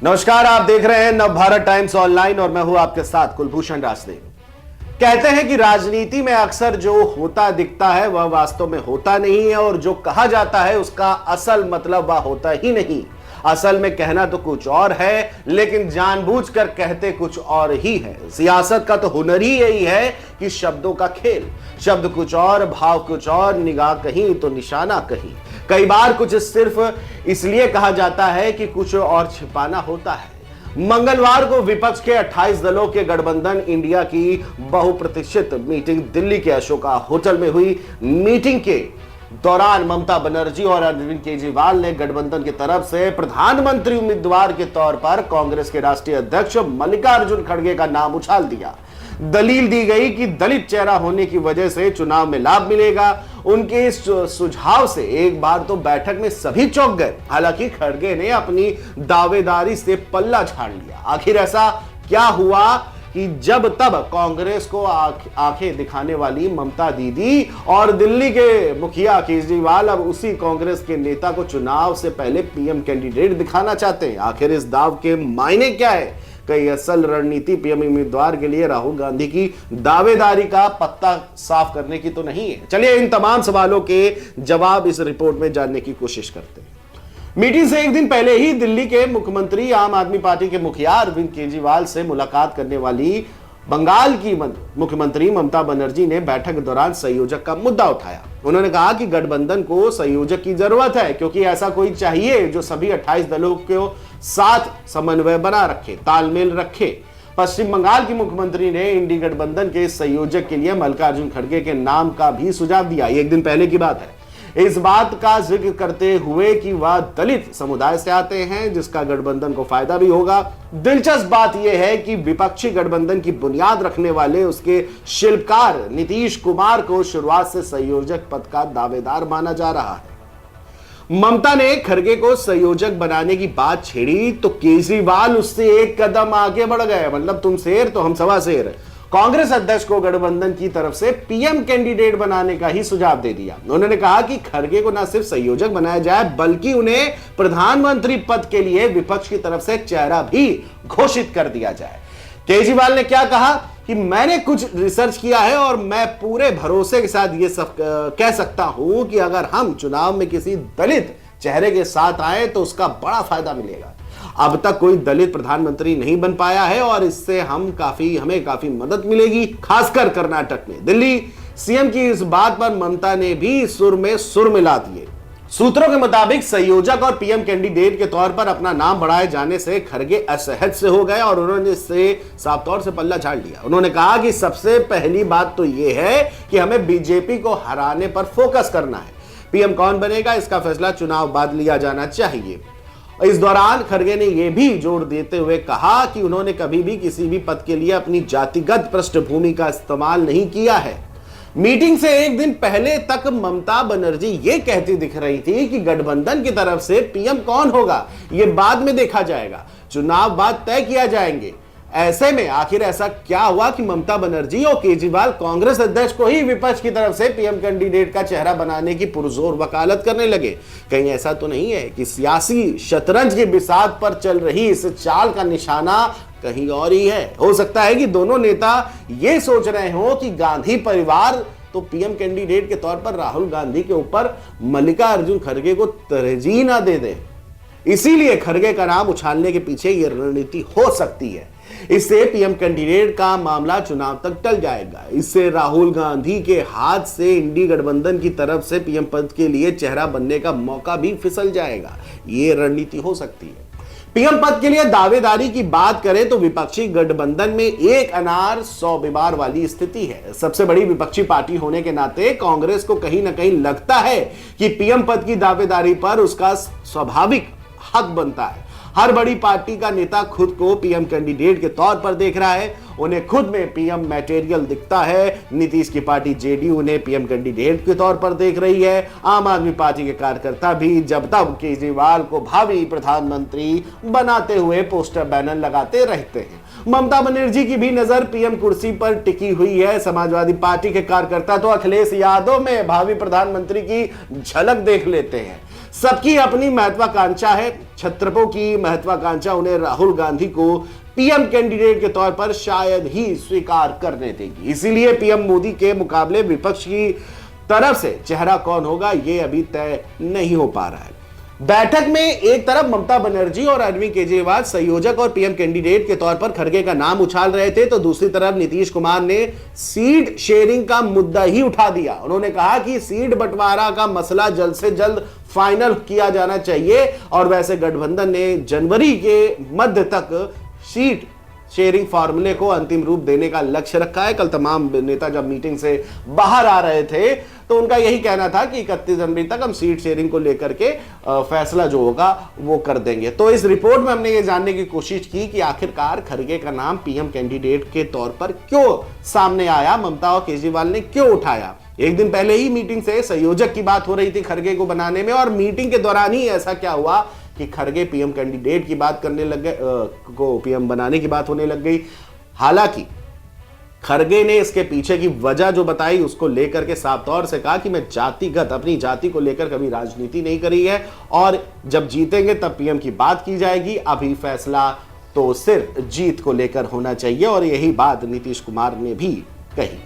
नमस्कार, आप देख रहे हैं नवभारत टाइम्स ऑनलाइन और मैं हूं आपके साथ कुलभूषण राजदेव। कहते हैं कि राजनीति में अक्सर जो होता दिखता है वह वास्तव में होता नहीं है और जो कहा जाता है उसका असल मतलब वह होता ही नहीं। असल में कहना तो कुछ और है, लेकिन जानबूझकर कहते कुछ और ही है। सियासत का तो हुनर ही यही है कि शब्दों का खेल, शब्द कुछ और, भाव कुछ और, निगाह कहीं तो निशाना कहीं। कई बार कुछ सिर्फ इसलिए कहा जाता है कि कुछ और छिपाना होता है। मंगलवार को विपक्ष के 28 दलों के गठबंधन इंडिया की बहुप्रतीक्षित मीटिंग दिल्ली के अशोका होटल में हुई। मीटिंग के दौरान ममता बनर्जी और अरविंद केजरीवाल ने गठबंधन की तरफ से प्रधानमंत्री उम्मीदवार के तौर पर कांग्रेस के राष्ट्रीय अध्यक्ष मल्लिकार्जुन खड़गे का नाम उछाल दिया। दलील दी गई कि दलित चेहरा होने की वजह से चुनाव में लाभ मिलेगा। उनके इस सुझाव से एक बार तो बैठक में सभी चौंक गए। हालांकि खड़गे ने अपनी दावेदारी से पल्ला झाड़ लिया। आखिर ऐसा क्या हुआ कि जब तब कांग्रेस को आंखें दिखाने वाली ममता दीदी और दिल्ली के मुखिया केजरीवाल अब उसी कांग्रेस के नेता को चुनाव से पहले पीएम कैंडिडेट दिखाना चाहते हैं। आखिर इस दाव के मायने क्या है? कई असल रणनीति पीएम उम्मीदवार के लिए राहुल गांधी की दावेदारी का पत्ता साफ करने की तो नहीं है। चलिए इन तमाम सवालों के जवाब इस रिपोर्ट में जानने की कोशिश करते हैं। मीटिंग से एक दिन पहले ही दिल्ली के मुख्यमंत्री आम आदमी पार्टी के मुखिया अरविंद केजरीवाल से मुलाकात करने वाली बंगाल की मुख्यमंत्री ममता बनर्जी ने बैठक के दौरान संयोजक का मुद्दा उठाया। उन्होंने कहा कि गठबंधन को संयोजक की जरूरत है, क्योंकि ऐसा कोई चाहिए जो सभी 28 दलों को साथ समन्वय बना रखे, तालमेल रखे। पश्चिम बंगाल की मुख्यमंत्री ने इंडी गठबंधन के संयोजक के लिए मल्लिकार्जुन खड़गे के नाम का भी सुझाव दिया। एक दिन पहले की बात है। इस बात का जिक्र करते हुए कि वह दलित समुदाय से आते हैं, जिसका गठबंधन को फायदा भी होगा। दिलचस्प बात यह है कि विपक्षी गठबंधन की बुनियाद रखने वाले उसके शिल्पकार नीतीश कुमार को शुरुआत से संयोजक पद का दावेदार माना जा रहा है। ममता ने खड़गे को संयोजक बनाने की बात छेड़ी तो केजरीवाल उससे एक कदम आगे बढ़ गए। मतलब तुम शेर तो हम सवा शेर। कांग्रेस अध्यक्ष को गठबंधन की तरफ से पीएम कैंडिडेट बनाने का ही सुझाव दे दिया। उन्होंने कहा कि खड़गे को न सिर्फ संयोजक बनाया जाए, बल्कि उन्हें प्रधानमंत्री पद के लिए विपक्ष की तरफ से चेहरा भी घोषित कर दिया जाए। केजरीवाल ने क्या कहा कि मैंने कुछ रिसर्च किया है और मैं पूरे भरोसे के साथ ये सब कह सकता हूं कि अगर हम चुनाव में किसी दलित चेहरे के साथ आए तो उसका बड़ा फायदा मिलेगा। अब तक कोई दलित प्रधानमंत्री नहीं बन पाया है और इससे हमें काफी मदद मिलेगी, खासकर कर्नाटक में। दिल्ली सीएम की इस बात पर ममता ने भी सुर में सुर मिला दिए। सूत्रों के मुताबिक संयोजक और पीएम कैंडिडेट के तौर पर अपना नाम बढ़ाए जाने से खड़गे असहज से हो गए और उन्होंने इससे साफ तौर से पल्ला झाड़ लिया। उन्होंने कहा कि सबसे पहली बात तो यह है कि हमें बीजेपी को हराने पर फोकस करना है। पीएम कौन बनेगा इसका फैसला चुनाव बाद लिया जाना चाहिए। इस दौरान खड़गे ने यह भी जोर देते हुए कहा कि उन्होंने कभी भी किसी भी पद के लिए अपनी जातिगत पृष्ठभूमि का इस्तेमाल नहीं किया है। मीटिंग से एक दिन पहले तक ममता बनर्जी ये कहती दिख रही थी कि गठबंधन की तरफ से पीएम कौन होगा ये बाद में देखा जाएगा, चुनाव बाद तय किया जाएंगे। ऐसे में आखिर ऐसा क्या हुआ कि ममता बनर्जी और केजरीवाल कांग्रेस अध्यक्ष को ही विपक्ष की तरफ से पीएम कैंडिडेट का चेहरा बनाने की पुरजोर वकालत करने लगे? कहीं ऐसा तो नहीं है कि सियासी शतरंज के बिसात पर चल रही इस चाल का निशाना कहीं और ही है? हो सकता है कि दोनों नेता ये सोच रहे हो कि गांधी परिवार तो पीएम कैंडिडेट के तौर पर राहुल गांधी के ऊपर मल्लिकार्जुन खड़गे को तरजीह ना दे दे, इसीलिए खड़गे का नाम उछालने के पीछे यह रणनीति हो सकती है। इससे पीएम कैंडिडेट का मामला चुनाव तक टल जाएगा। इससे राहुल गांधी के हाथ से इंडी गठबंधन की तरफ से पीएम पद के लिए चेहरा बनने का मौका भी फिसल जाएगा। ये रणनीति हो सकती है। पीएम पद के लिए दावेदारी की बात करें तो विपक्षी गठबंधन में एक अनार 100 बीमार वाली स्थिति है। सबसे बड़ी विपक्षी पार्टी होने के नाते कांग्रेस को कहीं ना कहीं लगता है कि पीएम पद की दावेदारी पर उसका स्वाभाविक हक बनता है। हर बड़ी पार्टी का नेता खुद को पीएम कैंडिडेट के तौर पर देख रहा है उन्हें खुद में पीएम मटेरियल दिखता है। नीतीश की पार्टी जेडीयू उन्हें पीएम कैंडिडेट के तौर पर देख रही है। आम आदमी पार्टी के कार्यकर्ता भी जब तब केजरीवाल को भावी प्रधानमंत्री बनाते हुए पोस्टर बैनर लगाते रहते हैं। ममता बनर्जी की भी नजर पीएम कुर्सी पर टिकी हुई है। समाजवादी पार्टी के कार्यकर्ता तो अखिलेश यादव में भावी प्रधानमंत्री की झलक देख लेते हैं। सबकी अपनी महत्वाकांक्षा है। छत्रपों की महत्वाकांक्षा उन्हें राहुल गांधी को पीएम कैंडिडेट के तौर पर शायद ही स्वीकार करने देगी। इसीलिए पीएम मोदी के मुकाबले विपक्ष की तरफ से चेहरा कौन होगा ये अभी तय नहीं हो पा रहा है। बैठक में एक तरफ ममता बनर्जी और अरविंद केजरीवाल संयोजक और पीएम कैंडिडेट के तौर पर खड़गे का नाम उछाल रहे थे, तो दूसरी तरफ नीतीश कुमार ने सीट शेयरिंग का मुद्दा ही उठा दिया। उन्होंने कहा कि सीट बंटवारा का मसला जल्द से जल्द फाइनल किया जाना चाहिए और वैसे गठबंधन ने जनवरी के मध्य तक सीट शेयरिंग फार्मूले को अंतिम रूप देने का लक्ष्य रखा है। कल तमाम नेता जब मीटिंग से बाहर आ रहे थे तो उनका यही कहना था कि 31 जनवरी तक हम सीट शेयरिंग को लेकर के फैसला जो होगा वो कर देंगे। तो इस रिपोर्ट में हमने ये जानने की कोशिश की कि आखिरकार खड़गे का नाम पीएम कैंडिडेट के तौर पर क्यों सामने आया, ममता और केजरीवाल ने क्यों उठाया। एक दिन पहले ही मीटिंग से संयोजक की बात हो रही थी खड़गे को बनाने में, और मीटिंग के दौरान ही ऐसा क्या हुआ कि खड़गे पीएम कैंडिडेट की बात करने लग गए, को पीएम बनाने की बात होने लग गई। हालांकि खड़गे ने इसके पीछे की वजह जो बताई उसको लेकर के साफ तौर से कहा कि मैं जातिगत अपनी जाति को लेकर कभी राजनीति नहीं करी है और जब जीतेंगे तब पीएम की बात की जाएगी, अभी फैसला तो सिर्फ जीत को लेकर होना चाहिए। और यही बात नीतीश कुमार ने भी कही।